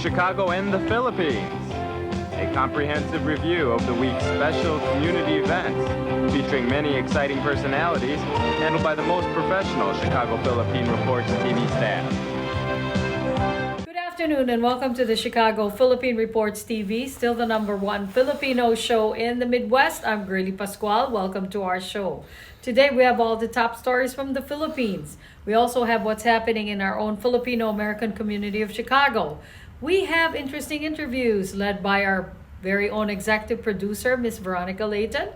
Chicago and the Philippines. A comprehensive review of the week's special community events, featuring many exciting personalities, handled by the most professional Chicago Philippine Reports TV staff. Good afternoon and welcome to the Chicago Philippine Reports TV, still the #1 Filipino show in the Midwest. I'm Gurley Pascual. Welcome to our show. Today we have all the top stories from the Philippines. We also have what's happening in our own Filipino American community of Chicago. We have interesting interviews led by our very own executive producer, Miss Veronica Leighton.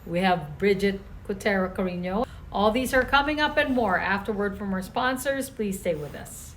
We have Brigitte, Cueter, Carino. All these are coming up and more after word from our sponsors. Please stay with us.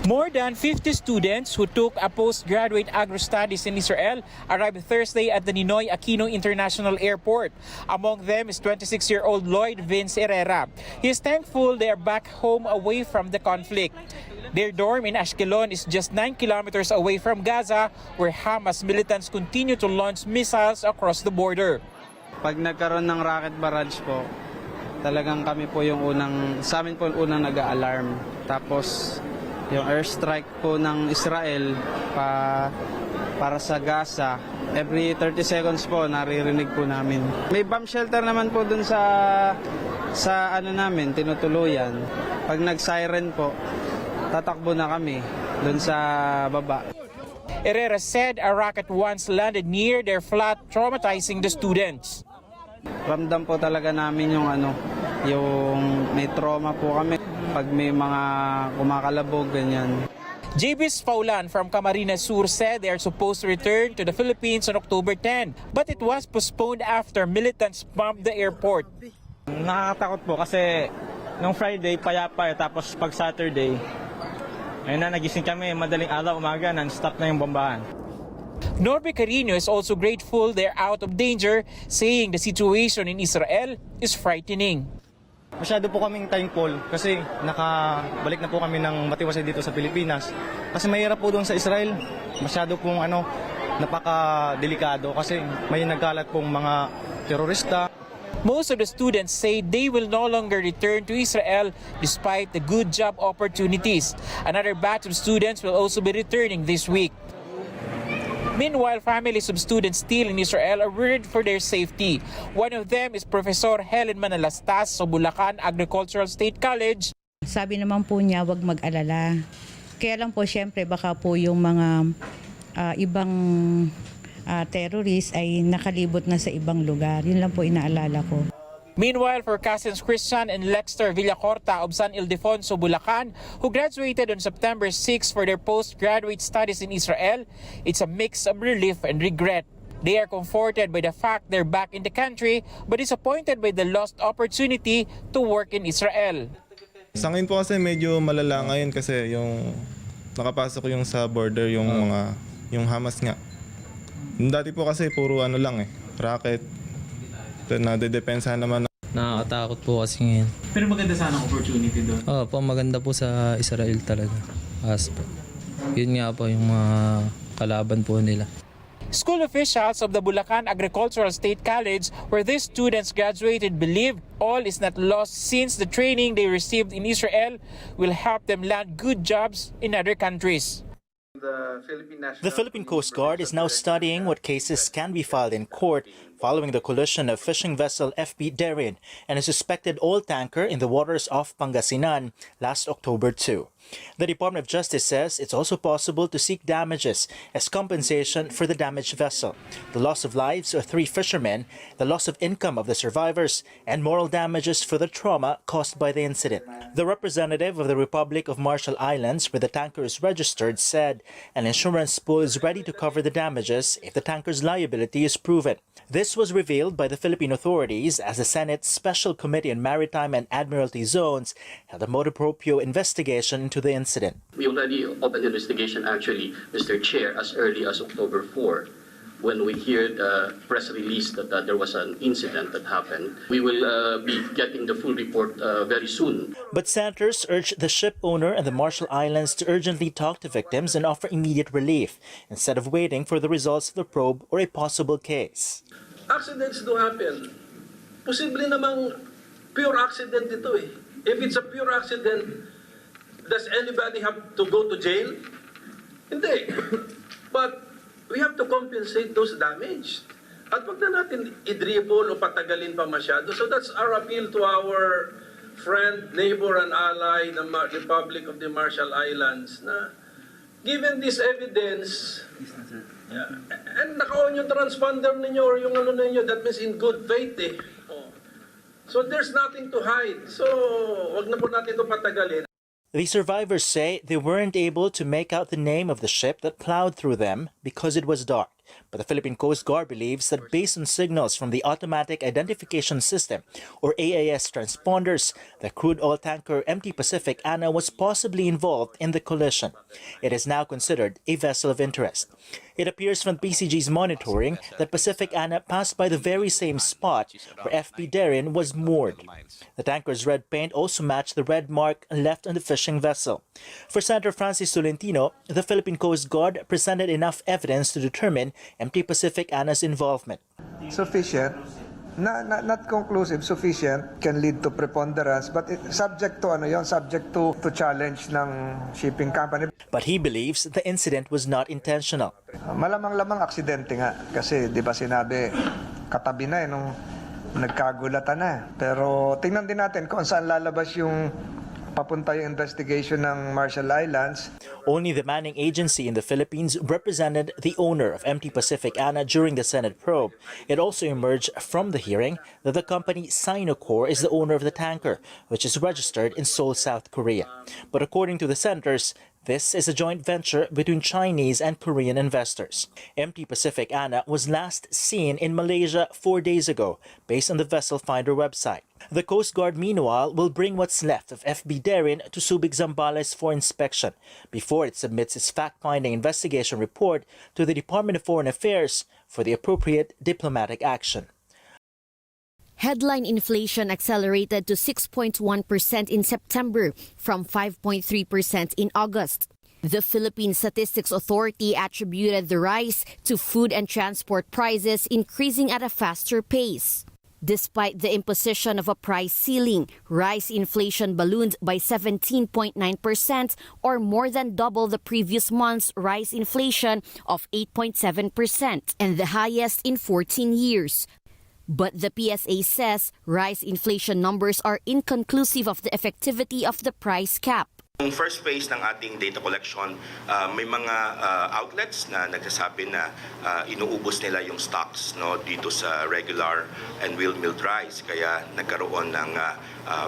More than 50 students who took a postgraduate agro-studies in Israel arrived Thursday at the Ninoy Aquino International Airport. Among them is 26-year-old Lloyd Vince Herrera. He is thankful they are back home away from the conflict. Their dorm in Ashkelon is just 9 kilometers away from Gaza, where Hamas militants continue to launch missiles across the border. Pag nagkaroon ng rocket barrage po, talagang kami po yung sa amin po yung unang nag-a-alarm. Tapos yung airstrike po ng Israel para sa Gaza, every 30 seconds po naririnig po namin. May bomb shelter naman po dun sa namin, tinutuluyan. Pag nag-siren po, tatakbo na kami dun sa baba. Herrera said a rocket once landed near their flat, traumatizing the students. Ramdam po talaga namin yung may trauma po kami. Pag may mga kumakalabog, ganyan. JB's Fil-Am from Camarines Sur said they are supposed to return to the Philippines on October 10, but it was postponed after militants bombed the airport. Nakakatakot po kasi nung Friday payapa tapos pag Saturday, ayun na, nagising kami madaling araw, umaga, non-stop na yung bombahan. Norby Carino is also grateful they're out of danger, saying the situation in Israel is frightening. Masyado po kaming thankful kasi nakabalik na po kami ng matiwasay dito sa Pilipinas. Kasi mahirap po doon sa Israel. Masyado pong napaka-delikado kasi may nagkalat pong mga terorista. Most of the students say they will no longer return to Israel despite the good job opportunities. Another batch of students will also be returning this week. Meanwhile, families of students still in Israel are worried for their safety. One of them is Professor Helen Manalastas sa Bulacan Agricultural State College. Sabi naman po niya, wag mag-alala. Kaya lang po, syempre, baka po yung mga ibang terrorist ay nakalibot na sa ibang lugar. Yun lang po inaalala ko. Meanwhile, for cousins Christian and Lexter Villacorta of San Ildefonso, Bulacan, who graduated on September 6 for their postgraduate studies in Israel, it's a mix of relief and regret. They are comforted by the fact they're back in the country, but disappointed by the lost opportunity to work in Israel. Sa akin po kasi medyo malala ngayon kasi yung nakapasok yung sa border yung Hamas nga. Dati po kasi puro racket. Nade-depensahan naman. Nakakatakot po kasi ngayon. Pero maganda sana ang opportunity doon. Po, maganda po sa Israel talaga. Yun nga po yung mga kalaban po nila. School officials of the Bulacan Agricultural State College, where these students graduated, believe all is not lost since the training they received in Israel will help them land good jobs in other countries. The Philippine Coast Guard is now studying what cases can be filed in court following the collision of fishing vessel FP Darin and a suspected oil tanker in the waters off Pangasinan last October 2. The Department of Justice says it's also possible to seek damages as compensation for the damaged vessel, the loss of lives of 3 fishermen, the loss of income of the survivors, and moral damages for the trauma caused by the incident. The representative of the Republic of Marshall Islands, where the tanker is registered, said an insurance pool is ready to cover the damages if the tanker's liability is proven. This was revealed by the Philippine authorities as the Senate's Special Committee on Maritime and Admiralty Zones held a motu proprio investigation into the incident. We already opened investigation, actually, Mr. Chair, as early as October 4. When we hear the press release that there was an incident that happened. We will be getting the full report very soon. But senators urged the ship owner and the Marshall Islands to urgently talk to victims and offer immediate relief instead of waiting for the results of the probe or a possible case. Accidents do happen. Posible namang pure accident ito eh. If it's a pure accident, does anybody have to go to jail? Hindi. But we have to compensate those damage. At wag na natin i-dribble o patagalin pa masyado. So that's our appeal to our friend, neighbor, and ally, the Republic of the Marshall Islands, na given this evidence, and naka-on yung transponder ninyo or yung ano ninyo, that means in good faith eh. So there's nothing to hide. So wag na po natin ito patagalin. The survivors say they weren't able to make out the name of the ship that plowed through them because it was dark. But the Philippine Coast Guard believes that based on signals from the Automatic Identification System, or AIS transponders, the crude oil tanker MT Pacific Anna was possibly involved in the collision. It is now considered a vessel of interest. It appears from PCG's monitoring that Pacific Anna passed by the very same spot where FP Darren was moored. The tanker's red paint also matched the red mark left on the fishing vessel. For Senator Francis Tolentino, the Philippine Coast Guard presented enough evidence to determine MT Pacific Anna's involvement. Sufficient, not conclusive, sufficient, can lead to preponderance, but subject to subject to challenge ng shipping company. But he believes the incident was not intentional. Malamang-lamang aksidente nga kasi 'di ba sinabi katabi na nung nagkagulatan na. Pero tingnan din natin kung saan lalabas yung papunta yung investigation ng Marshall Islands. Only the manning agency in the Philippines represented the owner of MT Pacific Anna during the Senate probe. It also emerged from the hearing that the company Sinocor is the owner of the tanker, which is registered in Seoul, South Korea. But according to the senators, this is a joint venture between Chinese and Korean investors. MT Pacific Anna was last seen in Malaysia 4 days ago, based on the Vessel Finder website. The Coast Guard, meanwhile, will bring what's left of FB Darren to Subic Zambales for inspection before it submits its fact-finding investigation report to the Department of Foreign Affairs for the appropriate diplomatic action. Headline inflation accelerated to 6.1% in September from 5.3% in August. The Philippine Statistics Authority attributed the rise to food and transport prices increasing at a faster pace. Despite the imposition of a price ceiling, rice inflation ballooned by 17.9% or more than double the previous month's rice inflation of 8.7% and the highest in 14 years. But the PSA says rice inflation numbers are inconclusive of the effectivity of the price cap. Yung first phase ng ating data collection, may mga outlets na nagsasabi na inuubos nila yung stocks dito sa regular and wheel milled rice, kaya nagkaroon ng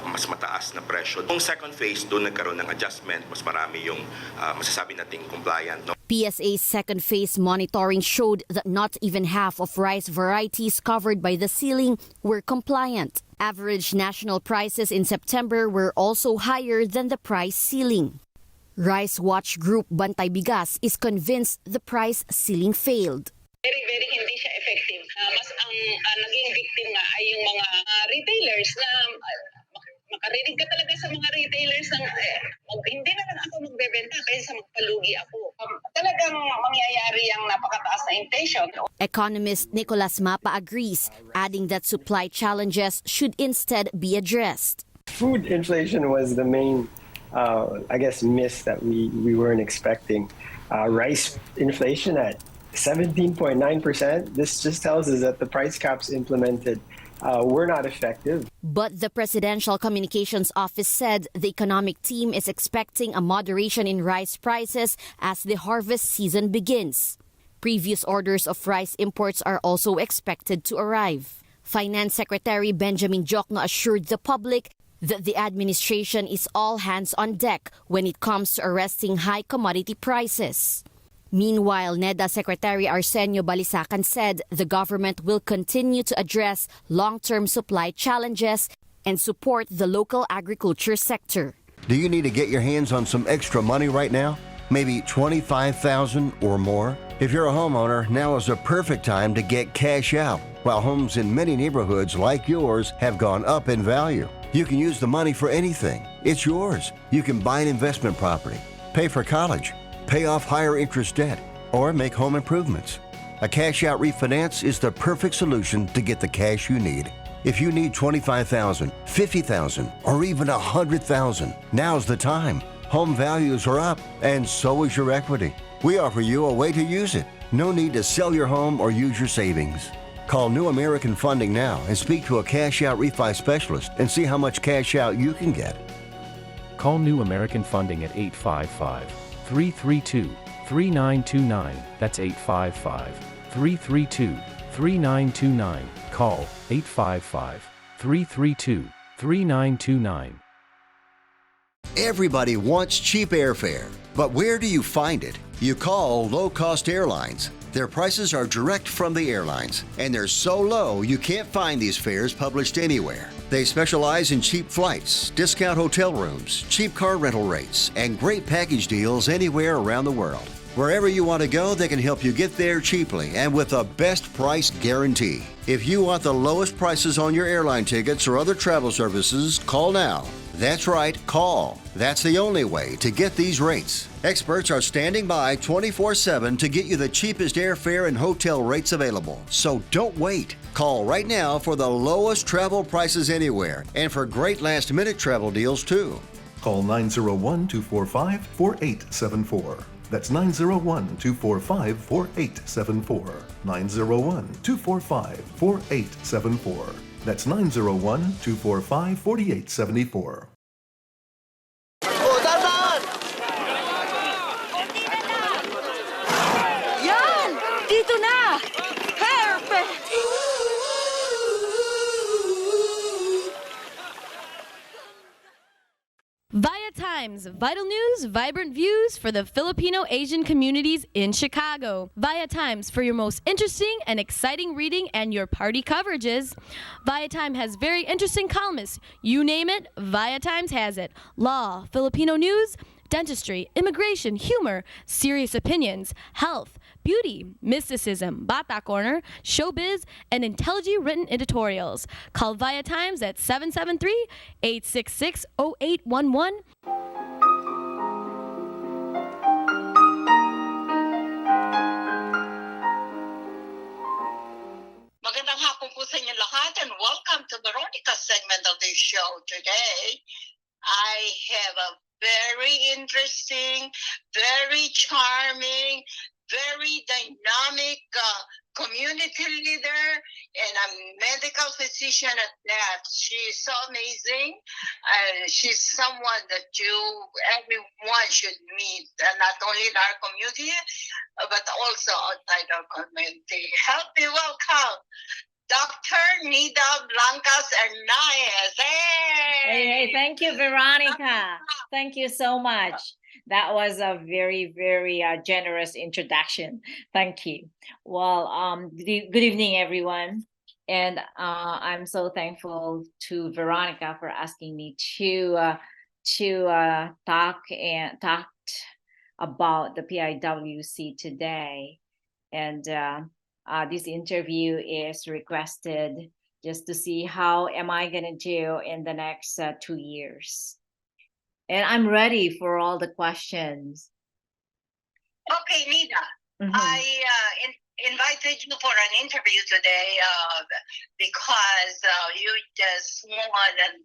mas mataas na presyo. Yung second phase, doon nagkaroon ng adjustment, mas marami yung masasabi nating compliant. PSA's second phase monitoring showed that not even half of rice varieties covered by the ceiling were compliant. Average national prices in September were also higher than the price ceiling. Rice Watch Group Bantay Bigas is convinced the price ceiling failed. Very hindi siya effective. Mas ang naging victim nga ay yung mga retailers na makarinig ka talaga sa mga retailers ng hindi na lang ako magbebenta kaysa magpalugi ako. Talagang mangyayari ang napakataas na inflation. Economist Nicolas Mapa agrees, adding that supply challenges should instead be addressed. Food inflation was the main, miss that we weren't expecting. Rice inflation at 17.9%. This just tells us that the price caps implemented were not effective. But the Presidential Communications Office said the economic team is expecting a moderation in rice prices as the harvest season begins. Previous orders of rice imports are also expected to arrive. Finance Secretary Benjamin Jokno assured the public that the administration is all hands on deck when it comes to arresting high commodity prices. Meanwhile, NEDA Secretary Arsenio Balisacan said the government will continue to address long-term supply challenges and support the local agriculture sector. Do you need to get your hands on some extra money right now? Maybe $25,000 or more? If you're a homeowner, now is a perfect time to get cash out. While homes in many neighborhoods like yours have gone up in value, you can use the money for anything. It's yours. You can buy an investment property, pay for college, pay off higher interest debt, or make home improvements. A cash-out refinance is the perfect solution to get the cash you need. If you need $25,000, $50,000, or even $100,000, now's the time. Home values are up, and so is your equity. We offer you a way to use it. No need to sell your home or use your savings. Call New American Funding now and speak to a cash-out refi specialist and see how much cash out you can get. Call New American Funding at 855-332-3929. That's 855-332-3929. Call 855-332-3929. Everybody wants cheap airfare, but where do you find it? You call low-cost airlines. Their prices are direct from the airlines, and they're so low you can't find these fares published anywhere. They specialize in cheap flights, discount hotel rooms, cheap car rental rates, and great package deals anywhere around the world. Wherever you want to go, they can help you get there cheaply and with a best price guarantee. If you want the lowest prices on your airline tickets or other travel services, call now. That's right, call. That's the only way to get these rates. Experts are standing by 24/7 to get you the cheapest airfare and hotel rates available. So don't wait. Call right now for the lowest travel prices anywhere and for great last-minute travel deals too. Call 901-245-4874. That's 901-245-4874. 901-245-4874. That's 901-245-4874. Yan! Dito na! Perfect! ViaTimes, vital news, vibrant views for the Filipino Asian communities in Chicago. ViaTimes for your most interesting and exciting reading and your party coverages. ViaTime has very interesting columnists. You name it, ViaTimes has it. Law, Filipino news, dentistry, immigration, humor, serious opinions, health, beauty, mysticism, Bata Corner, showbiz, and intelligently written editorials. Call ViaTimes at 773-866-0811. Magandang hapon po sa inyo lahat and welcome to Veronica's segment of the show today. I have a very interesting, very charming, very dynamic community leader and a medical physician at that. She's so amazing. She's someone that everyone should meet, not only in our community, but also outside our community. Help me welcome Dr. Nida Blamkas-Hernaez. Hey, thank you, Veronica. Thank you so much. That was a very, very generous introduction. Thank you. Well, good evening, everyone. And I'm so thankful to Veronica for asking me to talk about the PIWC today. And this interview is requested just to see how am I going to do in the next 2 years. And I'm ready for all the questions. Okay, Nida. I invited you for an interview today because you just won an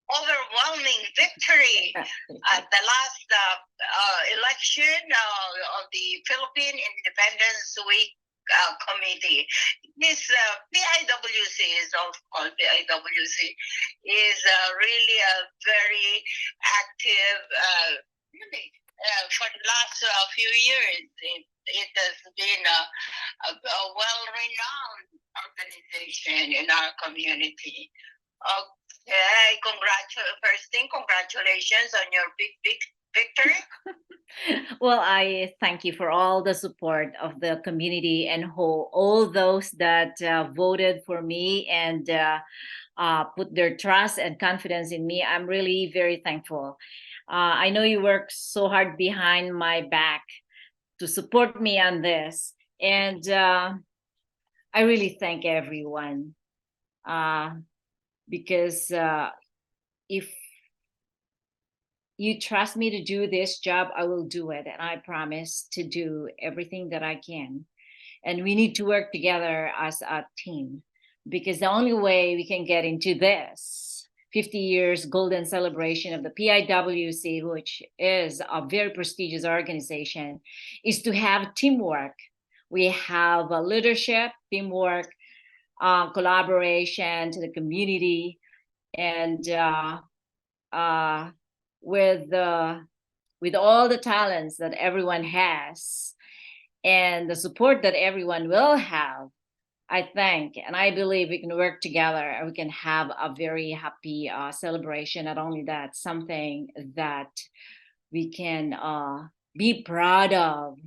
overwhelming victory at the last election of the Philippine Independence Week committee. This PIWC is also called PIWC, is really a very active, for the last few years. It has been a well-renowned organization in our community. Okay, first thing, congratulations on your big victory. Well, I thank you for all the support of the community and all those that voted for me and put their trust and confidence in me. I'm really very thankful. I know you work so hard behind my back to support me on this. And I really thank everyone because if you trust me to do this job, I will do it. And I promise to do everything that I can. And we need to work together as a team, because the only way we can get into this 50 years golden celebration of the PIWC, which is a very prestigious organization, is to have teamwork. We have leadership, teamwork, collaboration to the community, and with all the talents that everyone has and the support that everyone will have, I think and I believe we can work together and we can have a very happy celebration. Not only that, something that we can be proud of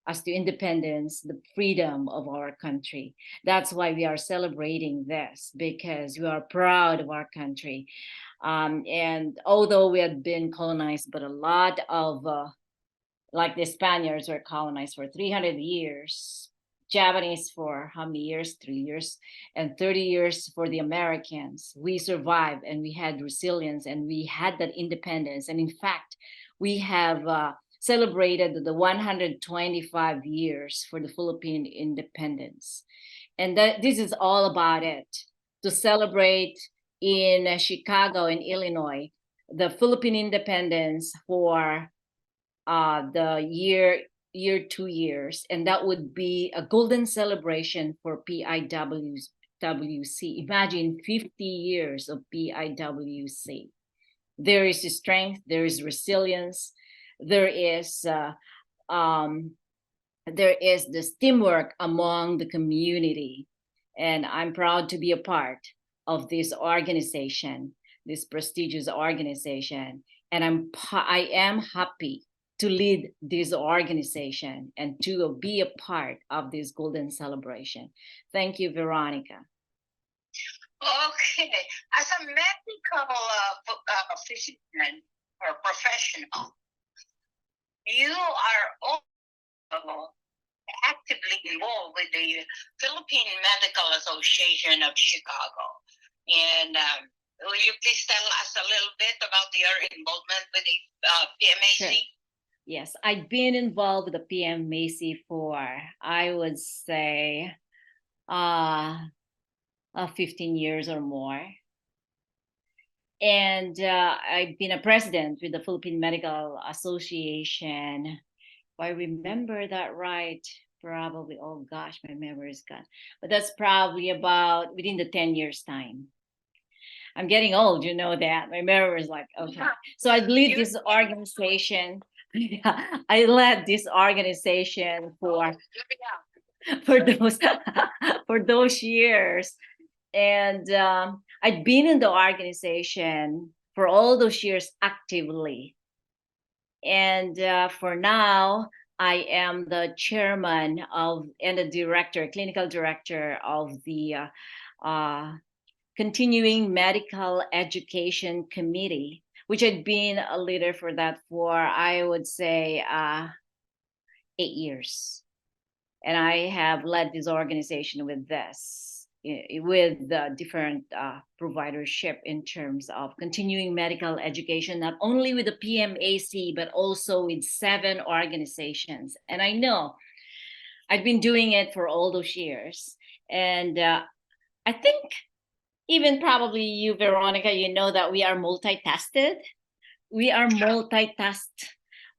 as to independence, the freedom of our country. That's why we are celebrating this, because we are proud of our country. And although we had been colonized, but a lot of, like the Spaniards were colonized for 300 years, Japanese for how many years? 3 years, and 30 years for the Americans. We survived and we had resilience and we had that independence. And in fact, we have celebrated the 125 years for the Philippine independence. And this is all about it, to celebrate in Chicago, in Illinois, the Philippine independence for the year 2 years. And that would be a golden celebration for PIWC. Imagine 50 years of PIWC. There is strength, there is resilience, there is this teamwork among the community. And I'm proud to be a part of this organization, this prestigious organization. And I am happy to lead this organization and to be a part of this golden celebration. Thank you, Veronica. Okay, as a medical physician or professional, you are also actively involved with the Philippine Medical Association of Chicago. And will you please tell us a little bit about your involvement with the PMAC? Sure. Yes, I've been involved with the PMAC for, I would say, 15 years or more. And I've been a president with the Philippine Medical Association. If I remember that right, probably, oh gosh, my memory is gone. But that's probably about within the 10 years time. I'm getting old, you know that. My memory is like, okay. So I lead this organization. I led this organization for those years. And I'd been in the organization for all those years actively. And for now, I am the chairman and the director, clinical director of the Continuing Medical Education Committee, which I'd been a leader for that for, I would say, 8 years. And I have led this organization with the different providership in terms of continuing medical education, not only with the PMAC, but also with 7 organizations. And I know I've been doing it for all those years. And I think even probably you, Veronica, you know that we are multitasted. We are multitask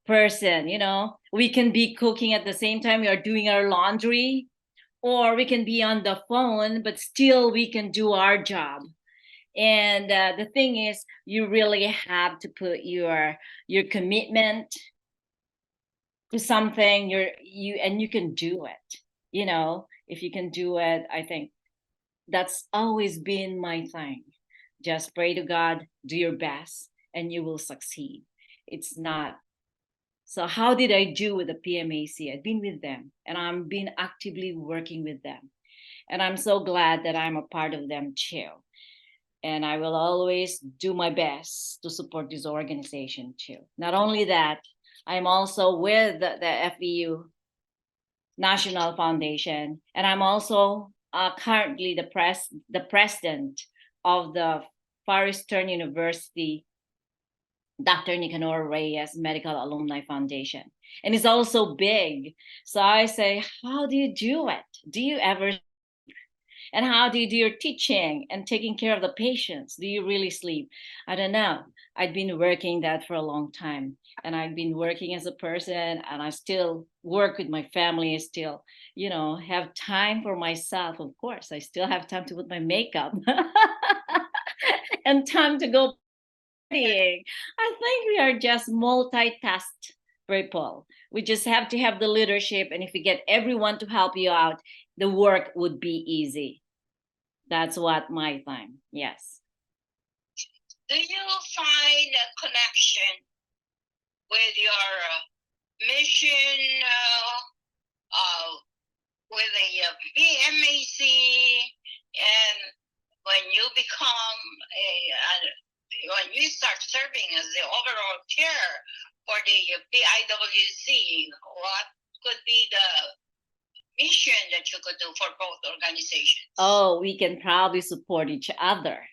person, you know. We can be cooking at the same time we are doing our laundry. or we can be on the phone, but still we can do our job. And the thing is, you really have to put your commitment to something. You can do it. You know, if you can do it, I think that's always been my thing. Just pray to God, do your best, and you will succeed. It's not. So how did I do with the PMAC? I've been with them, and I'm been actively working with them. And I'm so glad that I'm a part of them too. And I will always do my best to support this organization too. Not only that, I'm also with the FEU National Foundation, and I'm also currently the president of the Far Eastern University Dr. Nicanor Reyes Medical Alumni Foundation. And it's also big. So I say, how do you do it? Do you ever? And how do you do your teaching and taking care of the patients? Do you really sleep? I don't know. I've been working that for a long time. And I've been working as a person, and I still work with my family, still, you know, have time for myself. Of course, I still have time to put my makeup and time to go partying. I think we are just multitask people. We just have to have the leadership. And if we get everyone to help you out, the work would be easy. That's what my time. Yes. Do you find a connection with your mission with the PMAC, and when you become when you start serving as the overall chair for the PIWC, what could be the mission that you could do for both organizations? Oh, we can probably support each other.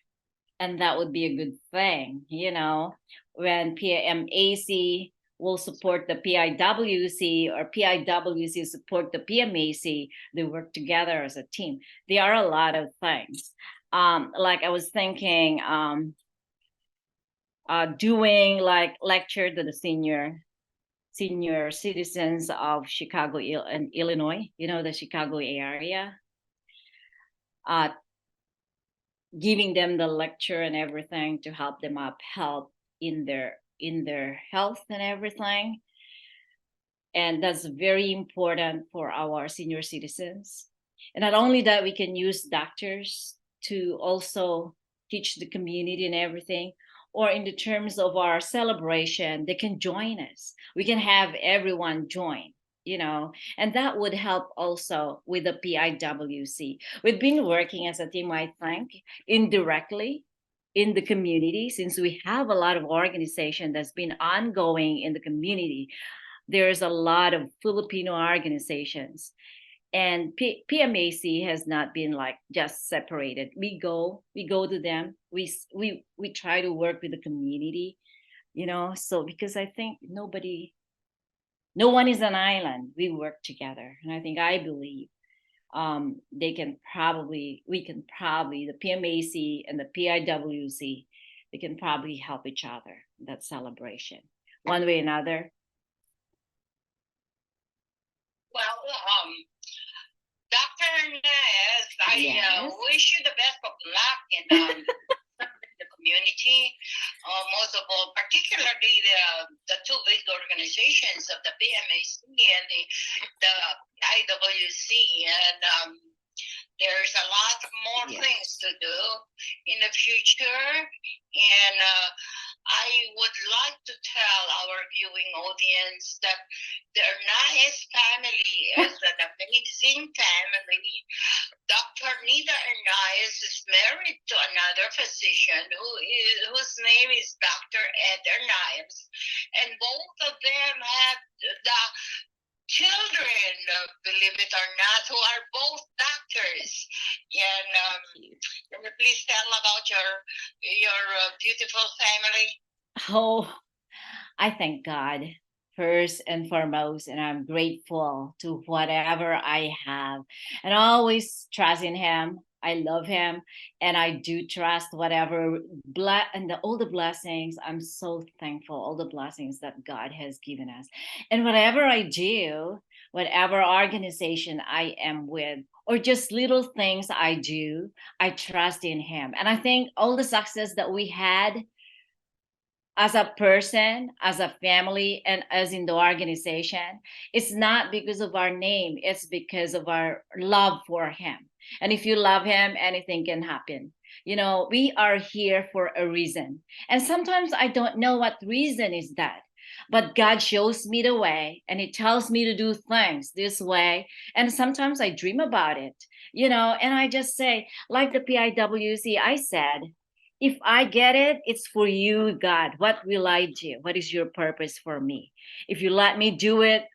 And that would be a good thing, you know, when PMAC will support the PIWC or PIWC support the PMAC, they work together as a team. There are a lot of things. Like I was thinking, doing like lecture to the senior citizens of Chicago and Illinois, you know, the Chicago area, giving them the lecture and everything to help them up, help in their health and everything. And that's very important for our senior citizens. And not only that, we can use doctors to also teach the community and everything. Or in the terms of our celebration, they can join us. We can have everyone join, you know, and that would help also with the PIWC. We've been working as a team, I think, indirectly in the community, since we have a lot of organization that's been ongoing in the community. There's a lot of Filipino organizations. And PMAC has not been like just separated. We go to them. We try to work with the community, you know. So because I think no one is an island. We work together, and I believe we can probably the PMAC and the PIWC, they can probably help each other in that celebration one way or another. Well, Dr. Hernaez, I wish you the best of luck in the community. Most of all, particularly the two big organizations of the PMAC and the IWC. And there's a lot more things to do in the future. And I would like to tell our viewing audience that the Hernaez family is an amazing family. Dr. Nida Hernaez is married to another physician whose name is Dr. Ed Hernaez. And both of them have the children, believe it or not, who are both doctors. And can you please tell about your beautiful family? Oh, I thank God first and foremost, and I'm grateful to whatever I have, and I always trust in Him. I love Him, and I do trust whatever and all the blessings. I'm so thankful, all the blessings that God has given us. And whatever I do, whatever organization I am with, or just little things I do, I trust in him. And I think all the success that we had as a person, as a family, and as in the organization, it's not because of our name, it's because of our love for him. And if you love him, anything can happen. You know, we are here for a reason. And sometimes I don't know what reason is that. But God shows me the way, and he tells me to do things this way. And sometimes I dream about it, you know, and I just say, like the PIWC, I said, if I get it, it's for you, God. What will I do? What is your purpose for me? If you let me do it,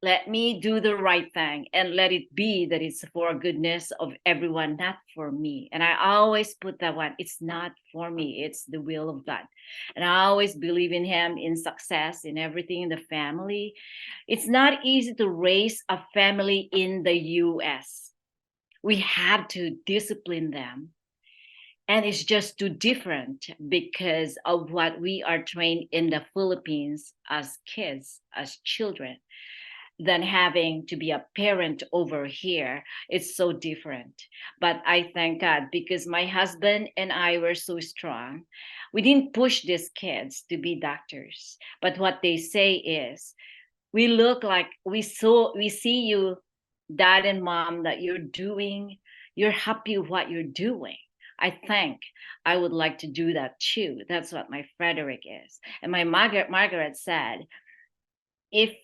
let me do the right thing, and let it be that it's for goodness of everyone, not for me. And I always put that one, it's not for me, it's the will of God. And I always believe in him, in success, in everything in the family. It's not easy to raise a family in the US. We have to discipline them. And it's just too different because of what we are trained in the Philippines as kids, as children, than having to be a parent over here. It's so different. But I thank God because my husband and I were so strong. We didn't push these kids to be doctors. But what they say is, we look like, we see you, dad and mom, that you're happy with what you're doing. I think I would like to do that too. That's what my Frederick is. And my Margaret said, if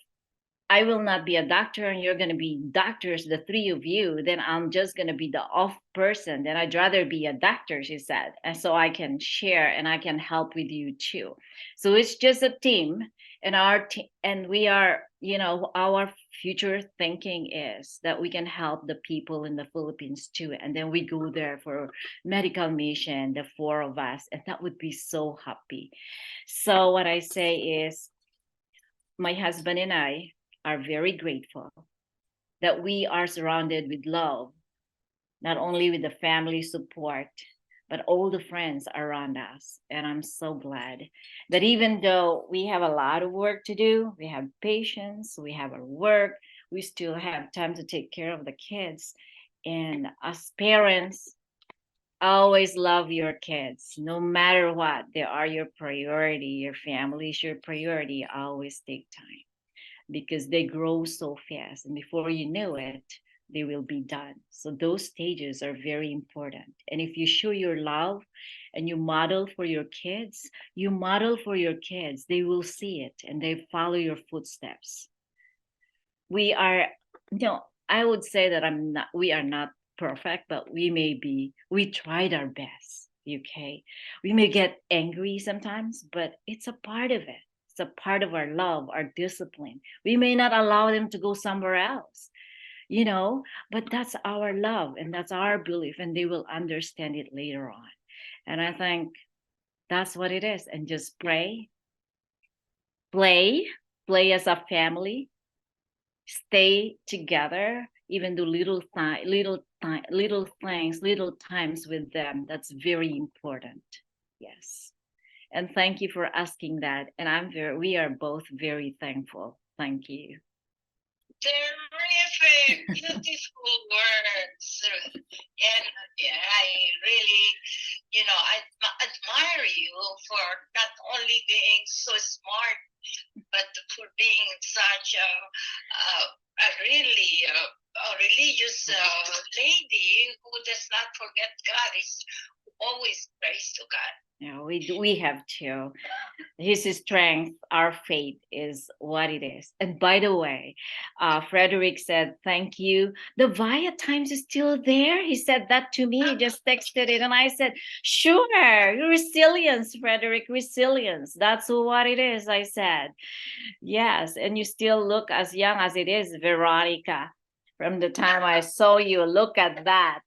I will not be a doctor and you're going to be doctors, the three of you, then I'm just going to be the off person. Then I'd rather be a doctor, she said. And so I can share and I can help with you too. So it's just a team, and and we are, you know, our future thinking is that we can help the people in the Philippines too. And then we go there for medical mission, the four of us, and that would be so happy. So what I say is, my husband and I are very grateful that we are surrounded with love, not only with the family support, but all the friends around us. And I'm so glad that even though we have a lot of work to do, we have patience, we have our work, we still have time to take care of the kids. And as parents, always love your kids, no matter what. They are your priority, your family is your priority. Always take time, because they grow so fast, and before you know it, they will be done. So those stages are very important. And if you show your love and you model for your kids, they will see it and they follow your footsteps. We are, I would say that we are not perfect, but we tried our best. Okay, we may get angry sometimes, but it's a part of it. It's a part of our love, our discipline. We may not allow them to go somewhere else, but that's our love and that's our belief, and they will understand it later on. And I think that's what it is. And just play as a family, stay together, even do little things, little times with them. That's very important. Yes. And thank you for asking that. And we are both very thankful. Thank you. Terrific, beautiful words. And I really, I admire you for not only being so smart, but for being such a really religious lady who does not forget God, is always praise to God. Yeah, we have to. His strength, our faith is what it is. And by the way, Frederick said, thank you. The ViaTimes is still there. He said that to me. He just texted it. And I said, sure, resilience, Frederick, resilience. That's what it is, I said. Yes, and you still look as young as it is, Veronica. From the time I saw you, look at that,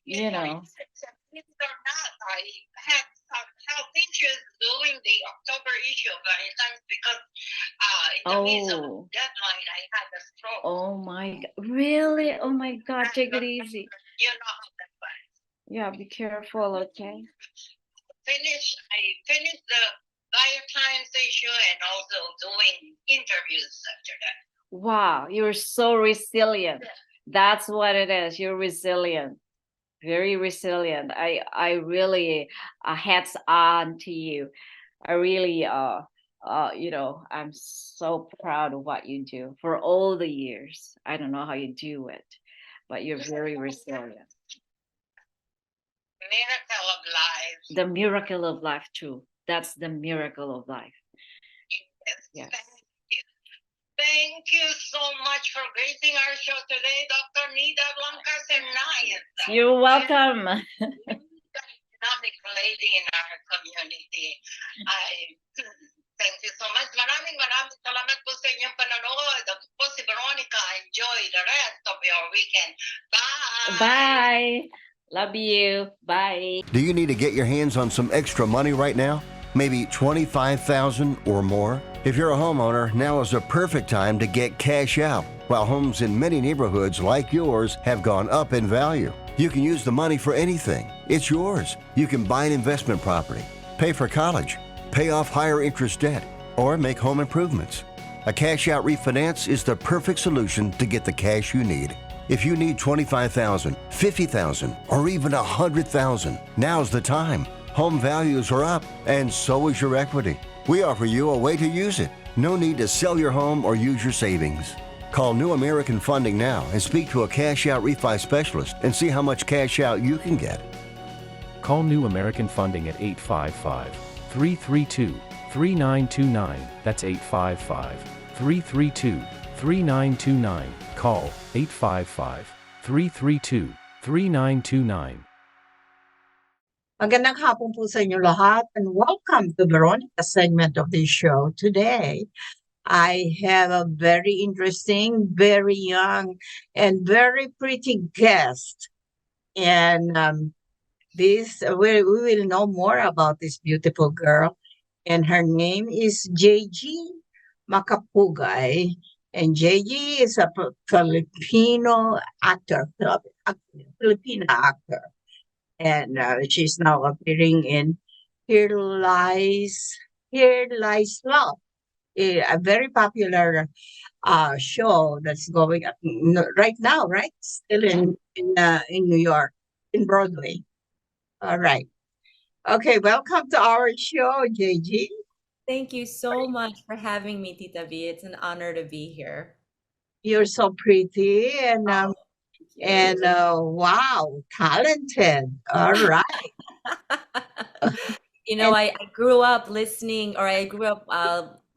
Believe it or not, I had some issues doing the October issue of ViaTimes because in the midst of deadline, I had a stroke. Oh my God, really? Oh my God, take it easy. You know how that was. Yeah, be careful, okay? I finished the ViaTimes issue and also doing interviews after that. Wow, you're so resilient. That's what it is. You're resilient. Very resilient. I really hats on to you. I really I'm so proud of what you do for all the years. I don't know how you do it, but you're very resilient. Miracle of life. The miracle of life too. That's the miracle of life. Yes. Thank you so much for gracing our show today, Dr. Nida Blamkas-Hernaez. You're welcome. Dynamic lady in our community. Thank you so much. Maraming salamat po sa inyong panonood. Ako po si Veronica. Enjoy the rest of your weekend. Bye! Bye. Love you. Bye. Do you need to get your hands on some extra money right now? Maybe $25,000 or more? If you're a homeowner, now is a perfect time to get cash out. While homes in many neighborhoods like yours have gone up in value, you can use the money for anything. It's yours. You can buy an investment property, pay for college, pay off higher interest debt, or make home improvements. A cash out refinance is the perfect solution to get the cash you need. If you need $25,000, $50,000, or even $100,000, now's the time. Home values are up, and so is your equity. We offer you a way to use it. No need to sell your home or use your savings. Call New American Funding now and speak to a cash out refi specialist and see how much cash out you can get. Call New American Funding at 855-332-3929. That's 855-332-3929. Call 855-332-3929. Magandang hapon po sa inyo lahat and welcome to Veronica segment of this show. Today, I have a very interesting, very young, and very pretty guest. And we will know more about this beautiful girl. And her name is JG Macapugay. And JG is a Filipino actor, Filipino actor. And she's now appearing in Here Lies Love, a very popular show that's going up right now, right? Still in New York, in Broadway. All right. Okay, welcome to our show, JG. Thank you so much for having me, Tita V. It's an honor to be here. You're so pretty and wow, talented. All right. I grew up listening, or I grew up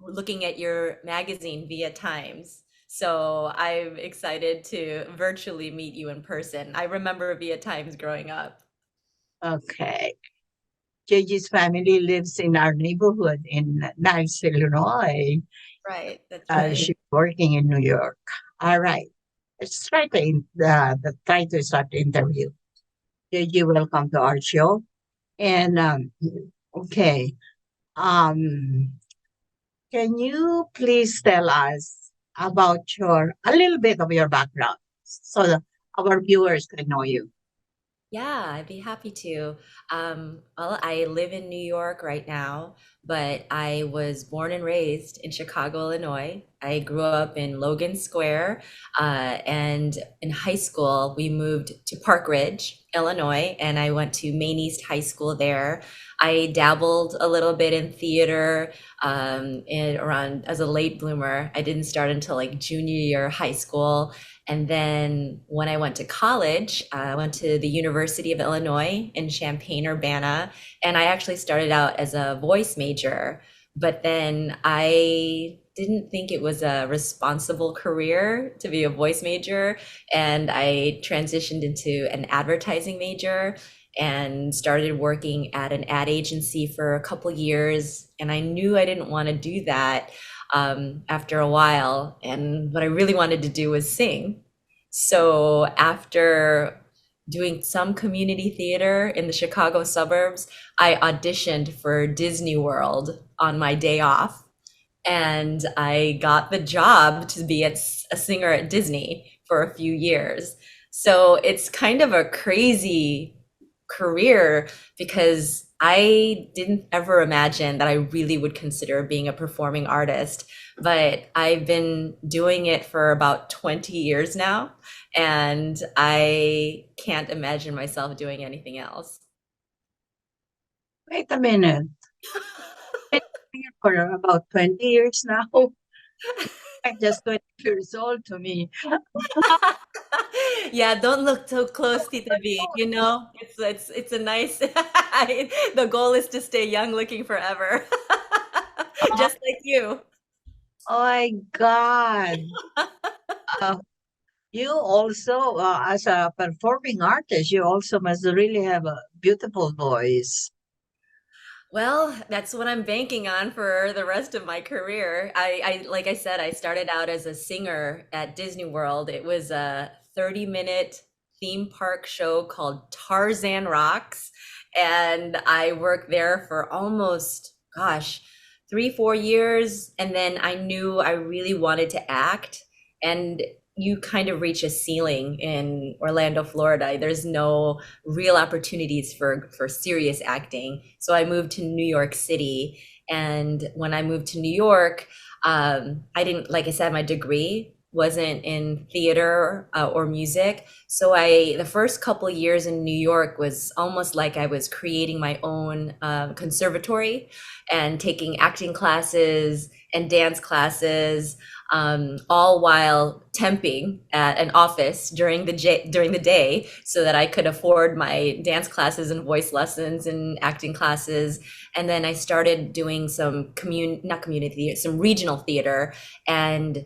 looking at your magazine, ViaTimes. So I'm excited to virtually meet you in person. I remember ViaTimes growing up. Okay. JG's family lives in our neighborhood in Niles, Illinois. Right, that's right. She's working in New York. All right. Let's try to start the interview. JG, welcome to our show. And okay, can you please tell us about a little bit of your background so that our viewers can know you? Yeah, I'd be happy to. Well, I live in New York right now, but I was born and raised in Chicago, Illinois. I grew up in Logan Square, and in high school, we moved to Park Ridge, Illinois, and I went to Maine East High School there. I dabbled a little bit in theater around as a late bloomer. I didn't start until like junior year of high school. And then when I went to college, I went to the University of Illinois in Champaign-Urbana, and I actually started out as a voice major, but then I didn't think it was a responsible career to be a voice major, and I transitioned into an advertising major and started working at an ad agency for a couple years, and I knew I didn't want to do that after a while, and what I really wanted to do was sing. So after doing some community theater in the Chicago suburbs, I auditioned for Disney World on my day off, and I got the job to be a singer at Disney for a few years. So it's kind of a crazy career because I didn't ever imagine that I really would consider being a performing artist, but I've been doing it for about 20 years now, and I can't imagine myself doing anything else. Wait a minute. Been here for about 20 years now. I'm just 20 years old to me. Yeah, don't look too close, Tita V. You know, it's a nice the goal is to stay young looking forever. Just like you. Oh my God. Uh, you also, as a performing artist, you also must really have a beautiful voice. Well, that's what I'm banking on for the rest of my career. I like I said, I started out as a singer at Disney World. It was a 30-minute theme park show called Tarzan Rocks, and I worked there for almost, gosh, 3, 4 years. And then I knew I really wanted to act, and you kind of reach a ceiling in Orlando, Florida. There's no real opportunities for serious acting. So I moved to New York City. And when I moved to New York, I didn't, like I said, my degree wasn't in theater or music. So the first couple years in New York was almost like I was creating my own conservatory and taking acting classes and dance classes, all while temping at an office during the day, so that I could afford my dance classes and voice lessons and acting classes. And then I started doing some not community, some regional theater, and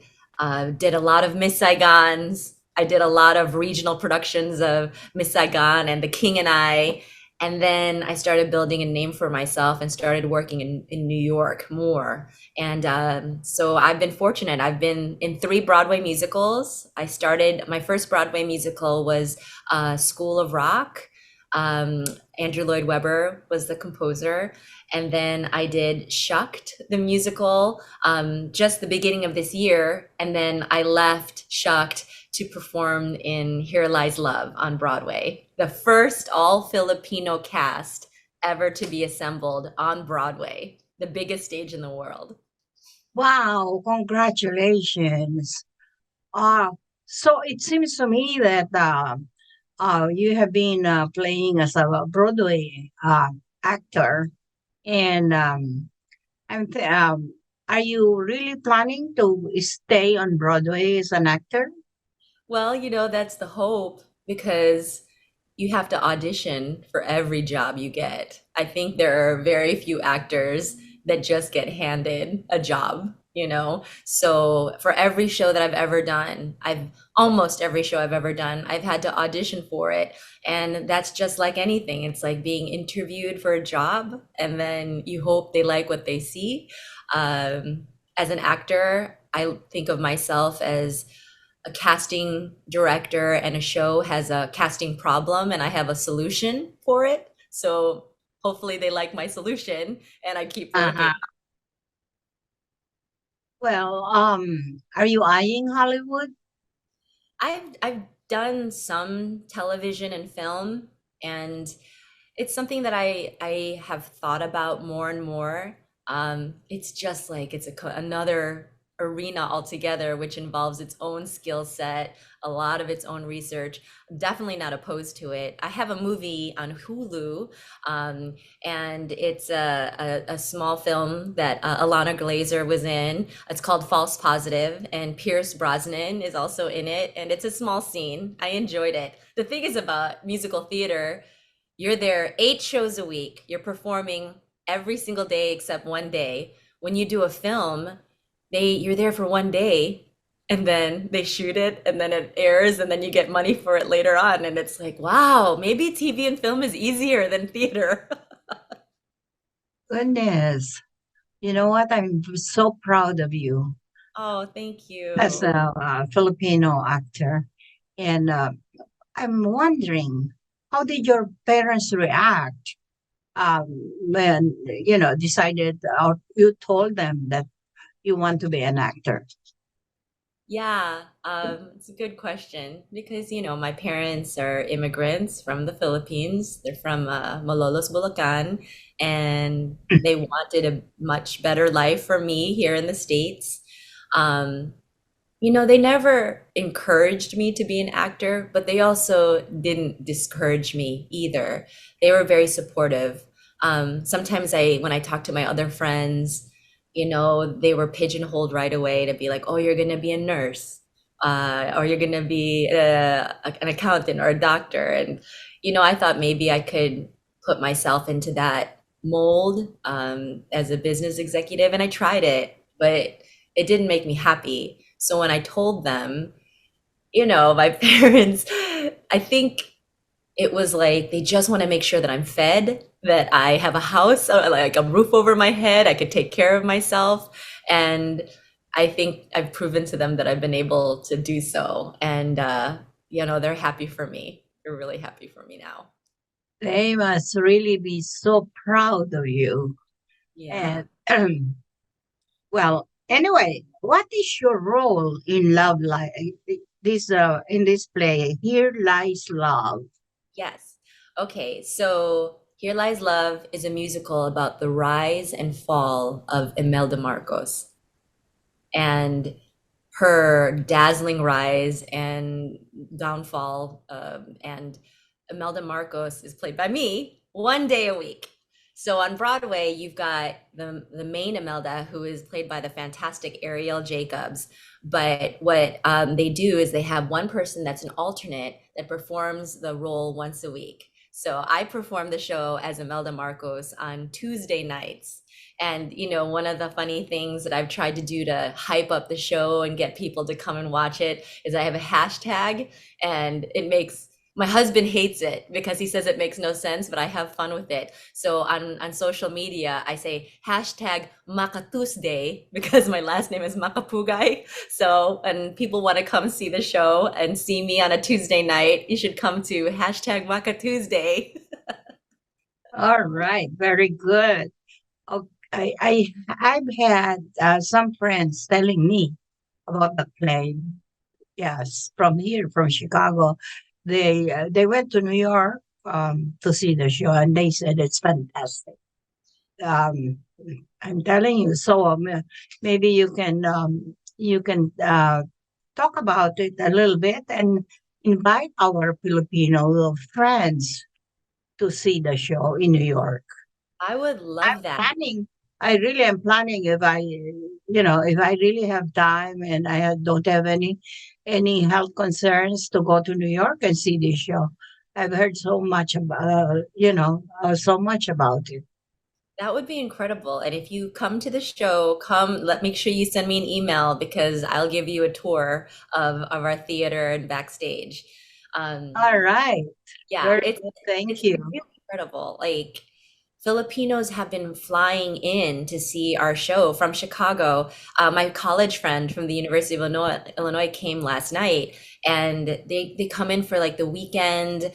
did a lot of Miss Saigons. I did a lot of regional productions of Miss Saigon and The King and I. And then I started building a name for myself and started working in New York more. And so I've been fortunate. I've been in 3 Broadway musicals. My first Broadway musical was School of Rock. Andrew Lloyd Webber was the composer. And then I did Shucked, the musical, just the beginning of this year. And then I left Shucked to perform in Here Lies Love on Broadway, the first all Filipino cast ever to be assembled on Broadway, the biggest stage in the world. Wow, congratulations. So it seems to me that you have been playing as a Broadway actor, and are you really planning to stay on Broadway as an actor? Well, that's the hope, because you have to audition for every job you get. I think there are very few actors that just get handed a job, So for every show that I've ever done, almost every show I've ever done, I've had to audition for it. And that's just like anything. It's like being interviewed for a job, and then you hope they like what they see. As an actor, I think of myself as a casting director, and a show has a casting problem and I have a solution for it. So hopefully they like my solution and I keep working. Well, are you eyeing Hollywood? I've done some television and film, and it's something that I have thought about more and more. It's just like it's another arena altogether, which involves its own skill set, a lot of its own research. Definitely not opposed to it. I have a movie on Hulu, and it's a small film that Alana Glazer was in. It's called False Positive, and Pierce Brosnan is also in it, and it's a small scene. I enjoyed it. The thing is about musical theater, you're there 8 shows a week. You're performing every single day except one day. When you do a film, you're there for one day, and then they shoot it, and then it airs, and then you get money for it later on. And it's like, wow, maybe TV and film is easier than theater. Goodness. You know what? I'm so proud of you Oh, thank you. as a Filipino actor. And I'm wondering, how did your parents react when, decided, or you told them that you want to be an actor? Yeah, it's a good question because, my parents are immigrants from the Philippines. They're from Malolos, Bulacan, and they wanted a much better life for me here in the States. Um, they never encouraged me to be an actor, but they also didn't discourage me either. They were very supportive. Sometimes when I talk to my other friends, they were pigeonholed right away to be like, oh, you're going to be a nurse, or you're going to be an accountant or a doctor. And, I thought maybe I could put myself into that mold as a business executive, and I tried it, but it didn't make me happy. So when I told them, my parents, I think it was like they just want to make sure that I'm fed, that I have a house, like a roof over my head, I could take care of myself. And I think I've proven to them that I've been able to do so. And, they're happy for me. They're really happy for me now. They must really be so proud of you. Yeah. And well, anyway, what is your role in Love Life? This in this play, Here Lies Love. Yes. Okay, so Here Lies Love is a musical about the rise and fall of Imelda Marcos and her dazzling rise and downfall. And Imelda Marcos is played by me one day a week. So on Broadway, you've got the main Imelda, who is played by the fantastic Ariel Jacobs. But what they do is they have one person that's an alternate that performs the role once a week. So I perform the show as Imelda Marcos on Tuesday nights. And, one of the funny things that I've tried to do to hype up the show and get people to come and watch it is I have a hashtag, and my husband hates it because he says it makes no sense, but I have fun with it. So on social media, I say hashtag Makatuesday because my last name is Makapugay. So, and people want to come see the show and see me on a Tuesday night, you should come to hashtag Makatuesday. All right, very good. Oh, I've had some friends telling me about the play. Yes, from here, from Chicago. They went to New York to see the show, and they said it's fantastic. Um, I'm telling you. So maybe you can talk about it a little bit and invite our Filipino friends to see the show in New York. I would love that. I really am planning if if I really have time and don't have any health concerns to go to New York and see this show. I've heard so much about, so much about it. That would be incredible. And if you come to the show, make sure you send me an email because I'll give you a tour of our theater and backstage. All right. Yeah, thank you. Really incredible. Like Filipinos have been flying in to see our show from Chicago. My college friend from the University of Illinois came last night, and they come in for like the weekend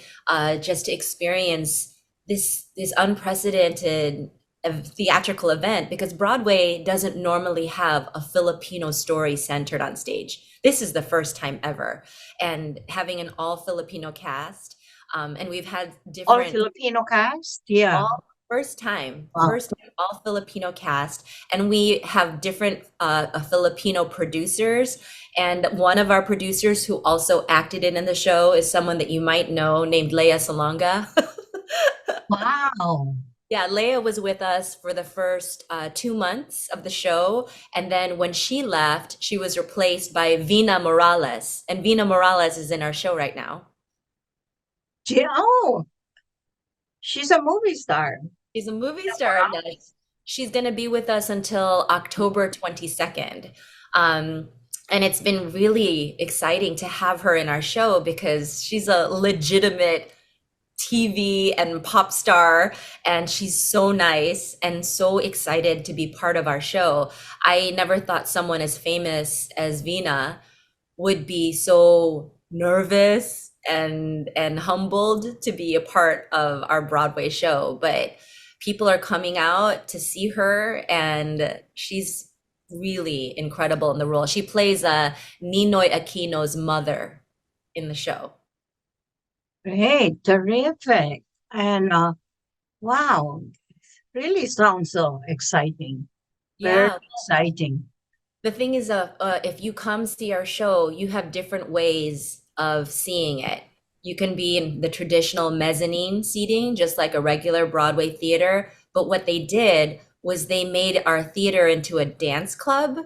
just to experience this unprecedented theatrical event because Broadway doesn't normally have a Filipino story centered on stage. This is the first time ever, and having an all Filipino cast. And we've had different all Filipino cast, yeah. First time all Filipino cast, and we have different Filipino producers. And one of our producers who also acted in the show is someone that you might know named Leah Salonga. Wow. Yeah, Leah was with us for the first 2 months of the show. And then when she left, she was replaced by Vina Morales. And Vina Morales is in our show right now. Oh, she's a movie star. She's a movie star. She's going to be with us until October 22nd. And it's been really exciting to have her in our show because she's a legitimate TV and pop star, and she's so nice and so excited to be part of our show. I never thought someone as famous as Vina would be so nervous and humbled to be a part of our Broadway show, but people are coming out to see her, and she's really incredible in the role. She plays Ninoy Aquino's mother in the show. Great, terrific. And wow, really sounds so exciting. Very Yeah. exciting. The thing is, if you come see our show, you have different ways of seeing it. You can be in the traditional mezzanine seating, just like a regular Broadway theater. But what they did was they made our theater into a dance club.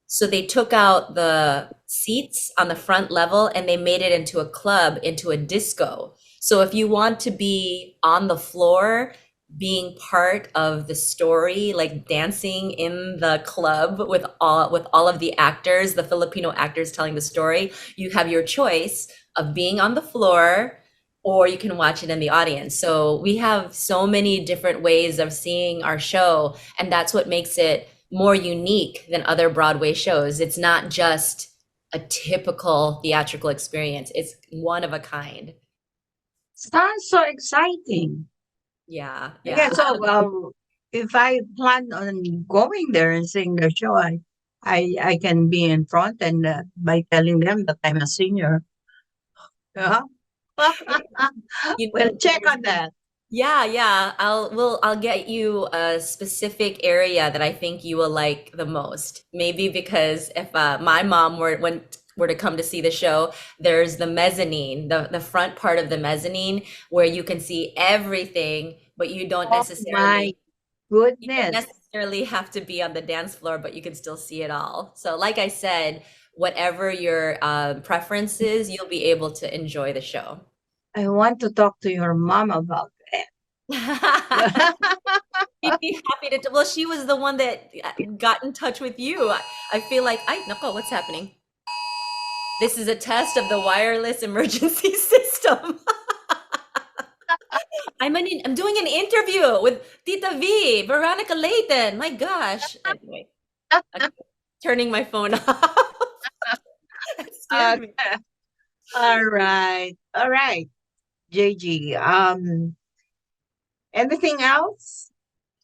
So they took out the seats on the front level and they made it into a club, into a disco. So if you want to be on the floor, being part of the story, like dancing in the club with all of the actors, the Filipino actors telling the story, you have your choice of being on the floor or you can watch it in the audience. So we have so many different ways of seeing our show, and that's what makes it more unique than other Broadway shows. It's not just a typical theatrical experience. It's one of a kind. Sounds so exciting. Yeah. Yeah, so if I plan on going there and seeing the show, I can be in front and by telling them that I'm a senior. Yeah. We'll check on that. Yeah. I'll get you a specific area that I think you will like the most. Maybe because if my mom were to come to see the show, there's the mezzanine, the front part of the mezzanine where you can see everything, but you don't necessarily have to be on the dance floor, but you can still see it all. So like I said, whatever your preference is, you'll be able to enjoy the show. I want to talk to your mom about that. She'd be happy to. Well, she was the one that got in touch with you. I feel like, Nako, what's happening? This is a test of the wireless emergency system. I'm doing an interview with Tita V, Veronica Leighton. My gosh. Anyway, I'm turning my phone off. It scared me. All right. JG, anything else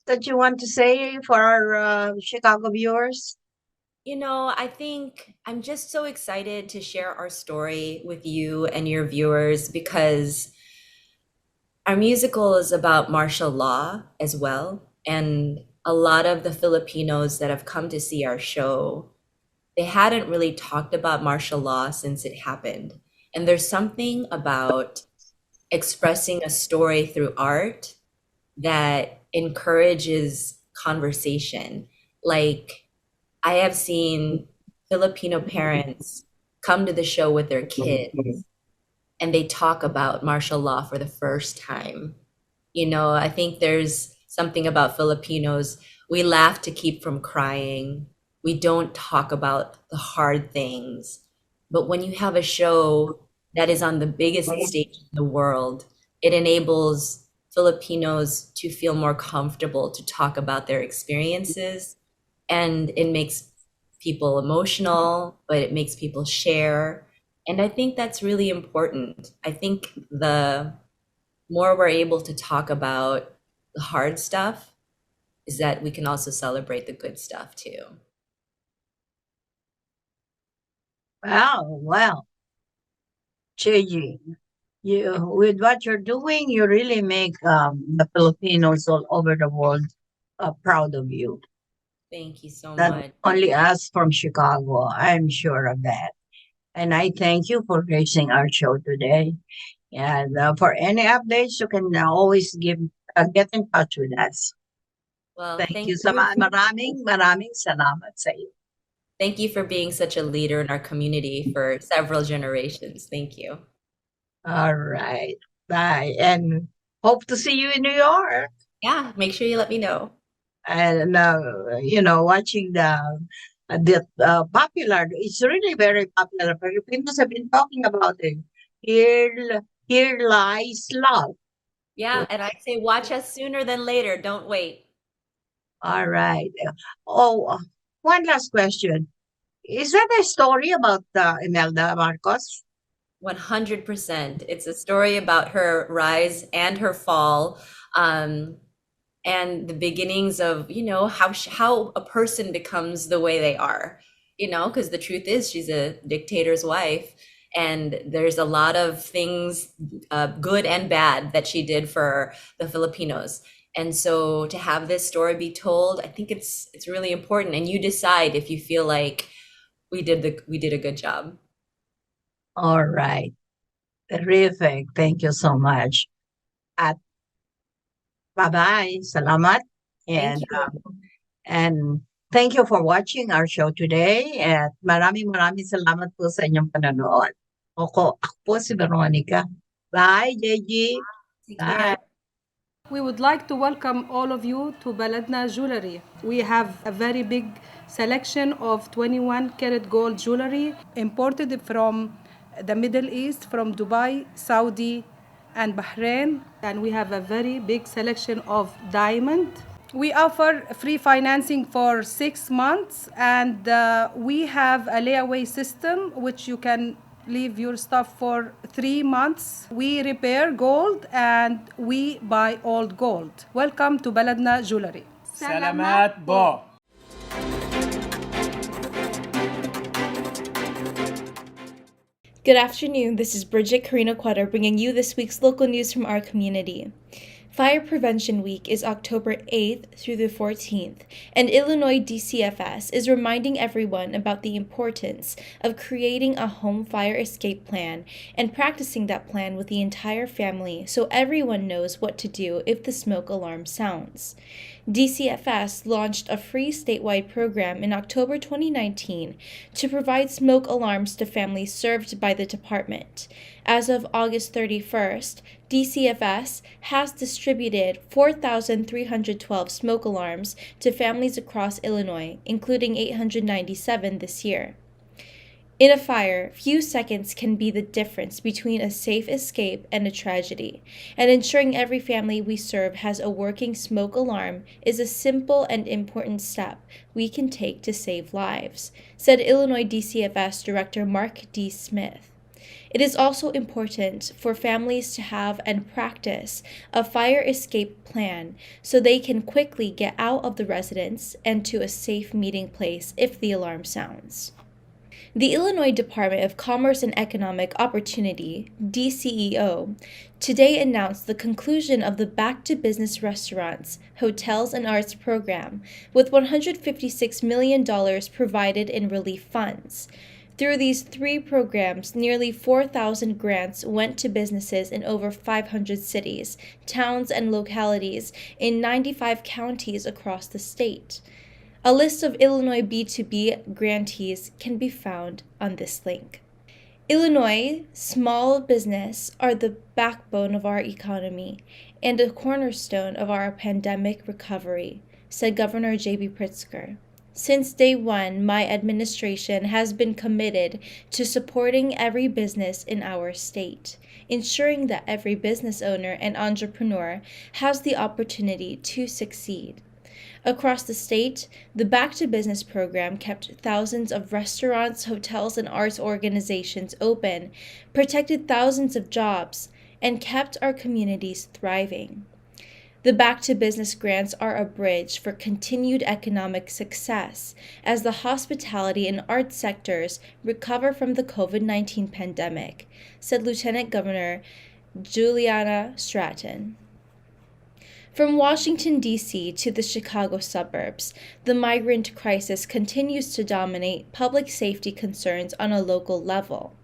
that you want to say for our Chicago viewers? I think I'm just so excited to share our story with you and your viewers because our musical is about martial law as well. And a lot of the Filipinos that have come to see our show, they hadn't really talked about martial law since it happened. And there's something about expressing a story through art that encourages conversation. Like, I have seen Filipino parents come to the show with their kids and they talk about martial law for the first time. I think there's something about Filipinos. We laugh to keep from crying. We don't talk about the hard things. But when you have a show that is on the biggest stage in the world, it enables Filipinos to feel more comfortable to talk about their experiences. And it makes people emotional, but it makes people share. And I think that's really important. I think the more we're able to talk about the hard stuff is that we can also celebrate the good stuff too. Well, JG, with what you're doing, you really make the Filipinos all over the world proud of you. Thank you so Not much. only us from Chicago, I'm sure of that. And I thank you for gracing our show today. And for any updates, you can always get in touch with us. Well, Thank you so much. Maraming salamat sa iyo. Thank you for being such a leader in our community for several generations. Thank you. All right. Bye. And hope to see you in New York. Yeah, make sure you let me know. And, watching the popular, it's really very popular. Filipinos have been talking about it. Here lies love. Yeah, and I'd say watch us sooner than later. Don't wait. All right. Oh, one last question. Is that a story about Imelda Marcos? 100%. It's a story about her rise and her fall. and the beginnings of, how a person becomes the way they are, because the truth is she's a dictator's wife, and there's a lot of things, good and bad, that she did for the Filipinos. And so to have this story be told, I think it's really important, and you decide if you feel like we did a good job. All right. Terrific. Thank you so much. At bye-bye. Salamat. Thank And you. and thank you for watching our show today. At maraming salamat po sa inyong panonood. Ako po si Veronica. Bye, JG. Bye. We would like to welcome all of you to Baladna Jewelry. We have a very big selection of 21 karat gold jewelry imported from the Middle East, from Dubai, Saudi, and Bahrain. And we have a very big selection of diamond. We offer free financing for 6 months, and we have a layaway system which you can leave your stuff for 3 months. We repair gold and we buy old gold. Welcome to Baladna Jewelry. Salamat po. Good afternoon, this is Brigitte, Carino, Cueter, bringing you this week's local news from our community. Fire Prevention Week is October 8th through the 14th, and Illinois DCFS is reminding everyone about the importance of creating a home fire escape plan and practicing that plan with the entire family so everyone knows what to do if the smoke alarm sounds. DCFS launched a free statewide program in October 2019 to provide smoke alarms to families served by the department. As of August 31st, DCFS has distributed 4,312 smoke alarms to families across Illinois, including 897 this year. In a fire, few seconds can be the difference between a safe escape and a tragedy, and ensuring every family we serve has a working smoke alarm is a simple and important step we can take to save lives, said Illinois DCFS Director Mark D. Smith. It is also important for families to have and practice a fire escape plan so they can quickly get out of the residence and to a safe meeting place if the alarm sounds. The Illinois Department of Commerce and Economic Opportunity, DCEO, today announced the conclusion of the Back to Business Restaurants, Hotels, and Arts program with $156 million provided in relief funds. Through these 3 programs, nearly 4,000 grants went to businesses in over 500 cities, towns, and localities in 95 counties across the state. A list of Illinois B2B grantees can be found on this link. Illinois small business are the backbone of our economy and a cornerstone of our pandemic recovery, said Governor J.B. Pritzker. Since day one, my administration has been committed to supporting every business in our state, ensuring that every business owner and entrepreneur has the opportunity to succeed. Across the state, the Back to Business program kept thousands of restaurants, hotels, and arts organizations open, protected thousands of jobs, and kept our communities thriving. The Back to Business grants are a bridge for continued economic success as the hospitality and arts sectors recover from the COVID-19 pandemic, said Lieutenant Governor Juliana Stratton. From Washington, D.C. to the Chicago suburbs, the migrant crisis continues to dominate public safety concerns on a local level.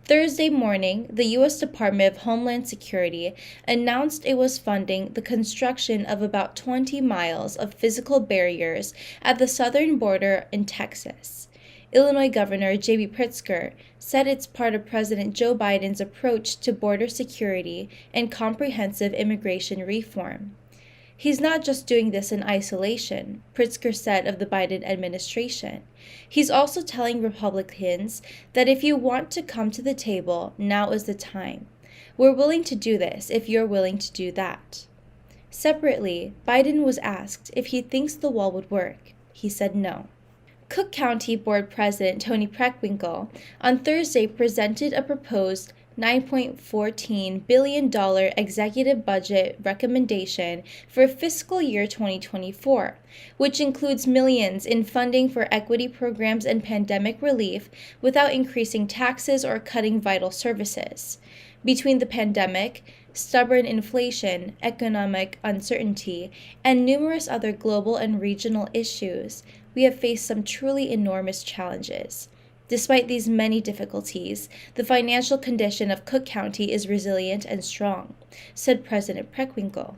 Thursday morning, the U.S. Department of Homeland Security announced it was funding the construction of about 20 miles of physical barriers at the southern border in Texas. Illinois Governor J.B. Pritzker said it's part of President Joe Biden's approach to border security and comprehensive immigration reform. He's not just doing this in isolation, Pritzker said of the Biden administration. He's also telling Republicans that if you want to come to the table, now is the time. We're willing to do this if you're willing to do that. Separately, Biden was asked if he thinks the wall would work. He said no. Cook County Board President Tony Preckwinkle on Thursday presented a proposed $9.14 billion executive budget recommendation for fiscal year 2024, which includes millions in funding for equity programs and pandemic relief without increasing taxes or cutting vital services. Between the pandemic, stubborn inflation, economic uncertainty, and numerous other global and regional issues, we have faced some truly enormous challenges. Despite these many difficulties, the financial condition of Cook County is resilient and strong, said President Preckwinkle.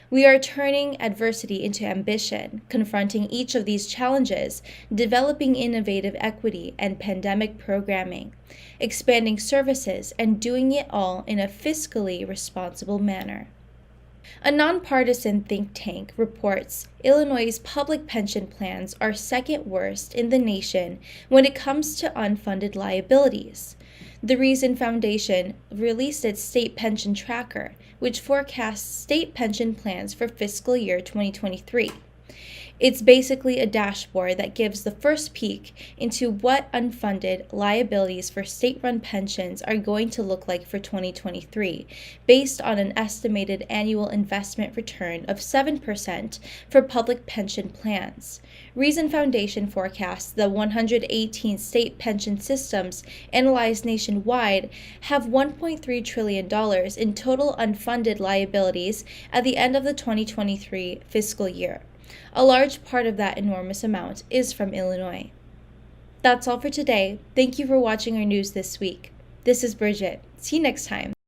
We are turning adversity into ambition, confronting each of these challenges, developing innovative equity and pandemic programming, expanding services, and doing it all in a fiscally responsible manner. A nonpartisan think tank reports Illinois' public pension plans are second worst in the nation when it comes to unfunded liabilities. The Reason Foundation released its state pension tracker, which forecasts state pension plans for fiscal year 2023. It's basically a dashboard that gives the first peek into what unfunded liabilities for state-run pensions are going to look like for 2023, based on an estimated annual investment return of 7% for public pension plans. Reason Foundation forecasts the 118 state pension systems analyzed nationwide have $1.3 trillion in total unfunded liabilities at the end of the 2023 fiscal year. A large part of that enormous amount is from Illinois. That's all for today. Thank you for watching our news this week. This is Brigitte. See you next time.